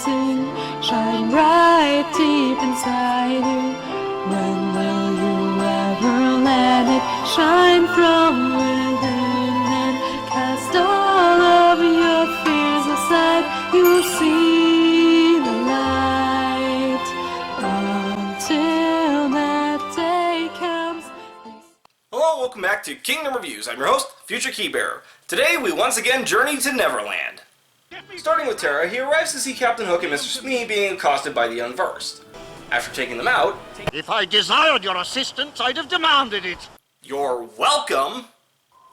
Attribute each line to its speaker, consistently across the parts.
Speaker 1: waiting, shine bright deep inside you. When will you ever let it shine from within and cast all of your fears aside? You will see the light until that day comes.
Speaker 2: Hello, welcome back to Kingdom Reviews. I'm your host, Future Keybearer. Today we once again journey to Neverland. Starting with Terra, he arrives to see Captain Hook and Mr. Smee being accosted by the Unversed. After taking them out,
Speaker 3: if I desired your assistance, I'd have demanded it.
Speaker 2: You're welcome!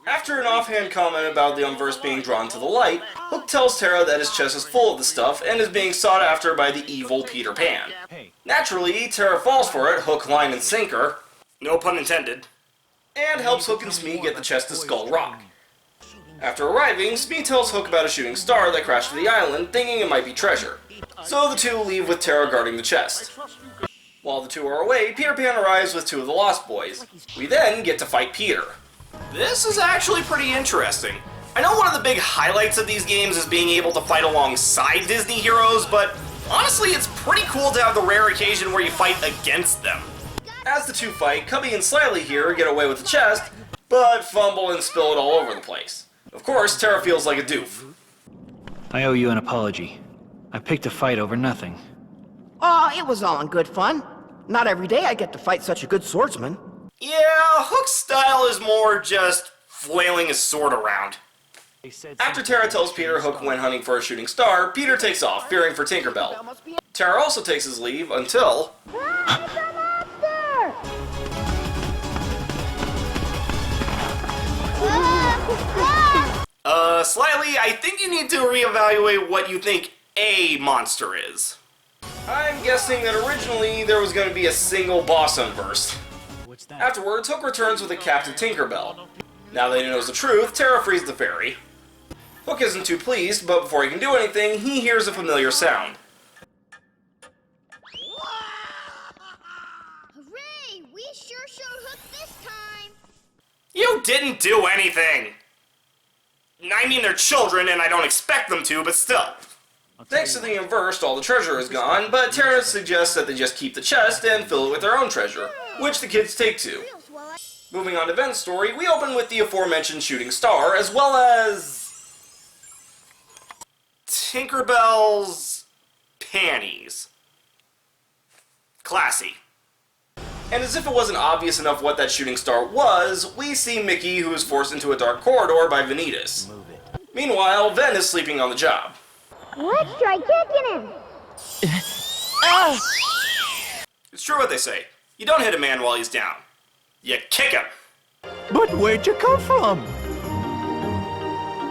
Speaker 2: After an offhand comment about the Unversed being drawn to the light, Hook tells Terra that his chest is full of the stuff and is being sought after by the evil Peter Pan. Naturally, Terra falls for it, hook, line, and sinker, no pun intended, and helps Hook and Smee get the chest to Skull Rock. After arriving, Smee tells Hook about a shooting star that crashed to the island, thinking it might be treasure. So the two leave with Terra guarding the chest. While the two are away, Peter Pan arrives with two of the Lost Boys. We then get to fight Peter. This is actually pretty interesting. I know one of the big highlights of these games is being able to fight alongside Disney heroes, but honestly it's pretty cool to have the rare occasion where you fight against them. As the two fight, Cubby and Slyly here get away with the chest, but fumble and spill it all over the place. Of course, Terra feels like a doof.
Speaker 4: I owe you an apology. I picked a fight over nothing.
Speaker 5: Oh, it was all in good fun. Not every day I get to fight such a good swordsman.
Speaker 2: Yeah, Hook's style is more just flailing his sword around. After Terra tells Peter Hook went hunting for a shooting star, Peter takes off, fearing for Tinkerbell. Terra also takes his leave until... Slyly, I think you need to reevaluate what you think a monster is. I'm guessing that originally there was going to be a single boss Unversed. Afterwards, Hook returns with a Captain Tinkerbell. Now that he knows the truth, Terra frees the fairy. Hook isn't too pleased, but before he can do anything, he hears a familiar sound.
Speaker 6: Hooray! We sure showed Hook this time!
Speaker 2: You didn't do anything! I mean, they're children, and I don't expect them to, but still. Thanks to the Unversed, all the treasure is gone, but Terra suggests that they just keep the chest and fill it with their own treasure, which the kids take to. Moving on to Ven's story, we open with the aforementioned shooting star, as well as... Tinkerbell's panties. Classy. And as if it wasn't obvious enough what that shooting star was, we see Mickey, who is forced into a dark corridor by Vanitas. Meanwhile, Ven is sleeping on the job.
Speaker 6: Let's try kicking him!
Speaker 2: It's true what they say. You don't hit a man while he's down. You kick him.
Speaker 3: But where'd you come from?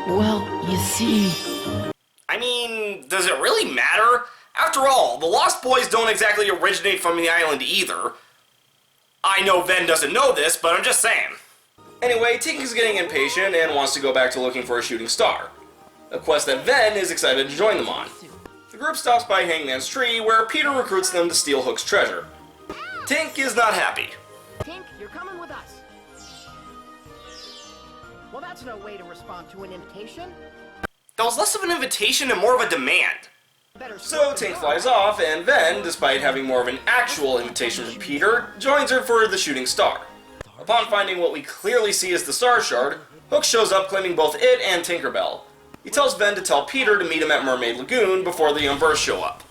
Speaker 1: Well, you see...
Speaker 2: I mean, does it really matter? After all, the Lost Boys don't exactly originate from the island either. I know Ven doesn't know this, but I'm just saying. Anyway, Tink is getting impatient and wants to go back to looking for a shooting star. A quest that Ven is excited to join them on. The group stops by Hangman's Tree, where Peter recruits them to steal Hook's treasure. Tink is not happy.
Speaker 5: Tink, you're coming with us. Well, that's no way to respond to an invitation.
Speaker 2: That was less of an invitation and more of a demand. So Tink flies off, and Ven, despite having more of an actual invitation from Peter, joins her for the shooting star. Upon finding what we clearly see as the star shard, Hook shows up claiming both it and Tinkerbell. He tells Ven to tell Peter to meet him at Mermaid Lagoon before the Unversed show up.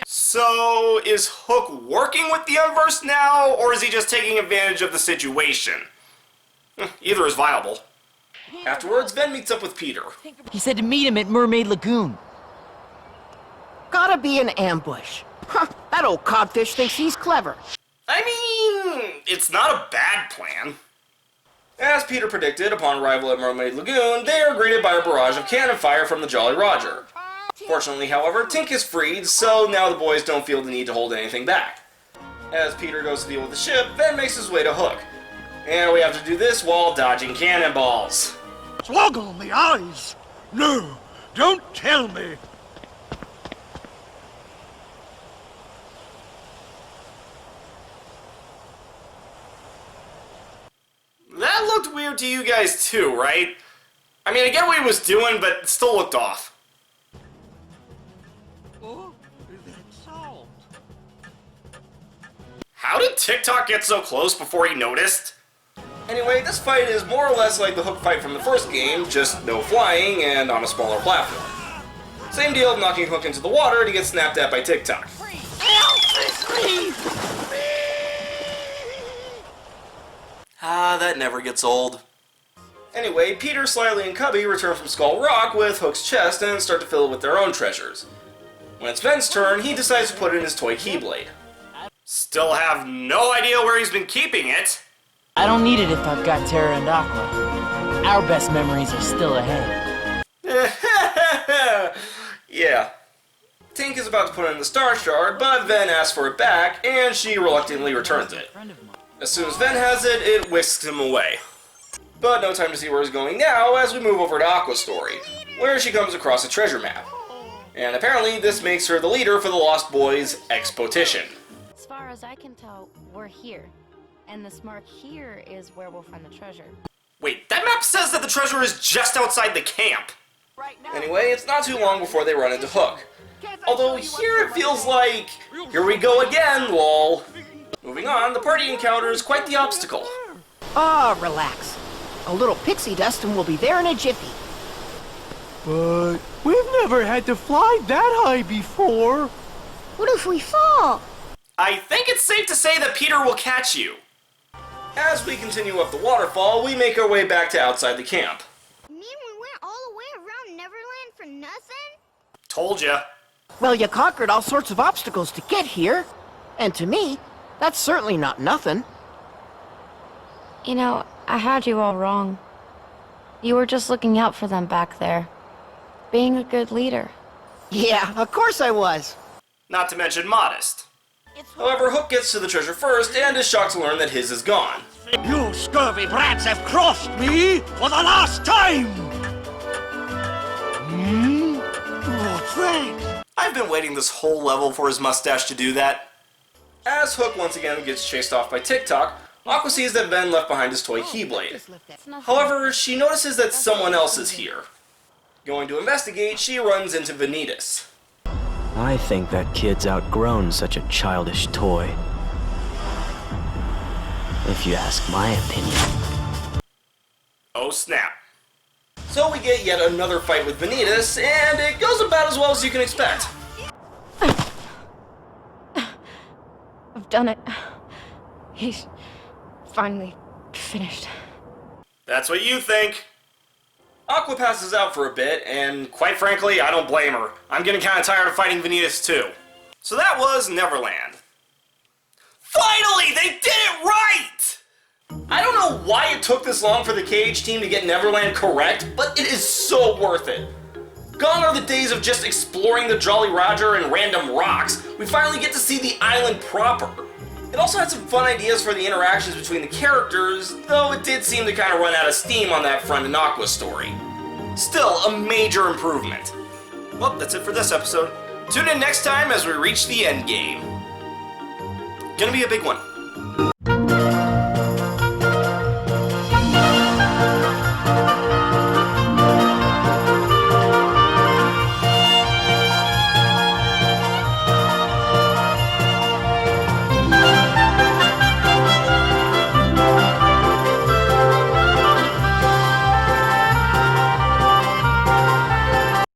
Speaker 2: So, is Hook working with the Unversed now, or is he just taking advantage of the situation? Either is viable. Afterwards, Ven meets up with Peter.
Speaker 7: He said to meet him at Mermaid Lagoon.
Speaker 5: Gotta be an ambush. Huh, that old codfish thinks he's clever.
Speaker 2: I mean, it's not a bad plan. As Peter predicted, upon arrival at Mermaid Lagoon, they are greeted by a barrage of cannon fire from the Jolly Roger. Fortunately, however, Tink is freed, so now the boys don't feel the need to hold anything back. As Peter goes to deal with the ship, Ven makes his way to Hook. And we have to do this while dodging cannonballs.
Speaker 3: Swoggle me eyes! No, don't tell me!
Speaker 2: That looked weird to you guys too, right? I mean, I get what he was doing, but it still looked off. How did TikTok get so close before he noticed? Anyway, this fight is more or less like the Hook fight from the first game, just no flying and on a smaller platform. Same deal of knocking Hook into the water to get snapped at by TikTok. Ah, that never gets old. Anyway, Peter, Slyly, and Cubby return from Skull Rock with Hook's chest and start to fill it with their own treasures. When it's Ven's turn, he decides to put in his toy Keyblade. Still have no idea where he's been keeping it.
Speaker 7: I don't need it if I've got Terra and Aqua. Our best memories are still ahead.
Speaker 2: Yeah. Tink is about to put in the Star Shard, but Ven asks for it back, and she reluctantly returns it. As soon as Ven has it, it whisks him away. But no time to see where he's going now, as we move over to Aqua's story, where she comes across a treasure map. And apparently this makes her the leader for the Lost Boys Expedition.
Speaker 8: As far as I can tell, we're here. And this mark here is where we'll find the treasure.
Speaker 2: Wait, that map says that the treasure is just outside the camp! Anyway, it's not too long before they run into Hook. Although here it feels like, here we go again, lol. Moving on, the party encounters quite the obstacle.
Speaker 5: Ah, relax. A little pixie dust and we'll be there in a jiffy.
Speaker 3: But we've never had to fly that high before.
Speaker 6: What if we fall?
Speaker 2: I think it's safe to say that Peter will catch you. As we continue up the waterfall, we make our way back to outside the camp.
Speaker 6: You mean we went all the way around Neverland for nothing?
Speaker 2: Told ya.
Speaker 5: Well, you conquered all sorts of obstacles to get here. And to me, that's certainly not nothing.
Speaker 8: You know, I had you all wrong. You were just looking out for them back there. Being a good leader.
Speaker 5: Yeah, of course I was.
Speaker 2: Not to mention modest. However, Hook gets to the treasure first and is shocked to learn that his is gone.
Speaker 3: You scurvy brats have crossed me for the last time! Oh, thanks.
Speaker 2: I've been waiting this whole level for his mustache to do that. As Hook once again gets chased off by TikTok, Aqua sees that Ven left behind his toy Keyblade. However, she notices that someone else is here. Going to investigate, she runs into Vanitas.
Speaker 9: I think that kid's outgrown such a childish toy. If you ask my opinion.
Speaker 2: Oh snap. So we get yet another fight with Vanitas, and it goes about as well as you can expect.
Speaker 8: I've done it. He's finally finished.
Speaker 2: That's what you think. Aqua passes out for a bit, and quite frankly, I don't blame her. I'm getting kind of tired of fighting Vanitas too. So that was Neverland. Finally, they did it right! I don't know why it took this long for the KH team to get Neverland correct, but it is so worth it. Gone are the days of just exploring the Jolly Roger and random rocks. We finally get to see the island proper. It also had some fun ideas for the interactions between the characters, though it did seem to kind of run out of steam on that front in Aqua's story. Still, a major improvement. Well, that's it for this episode. Tune in next time as we reach the end game. Gonna be a big one.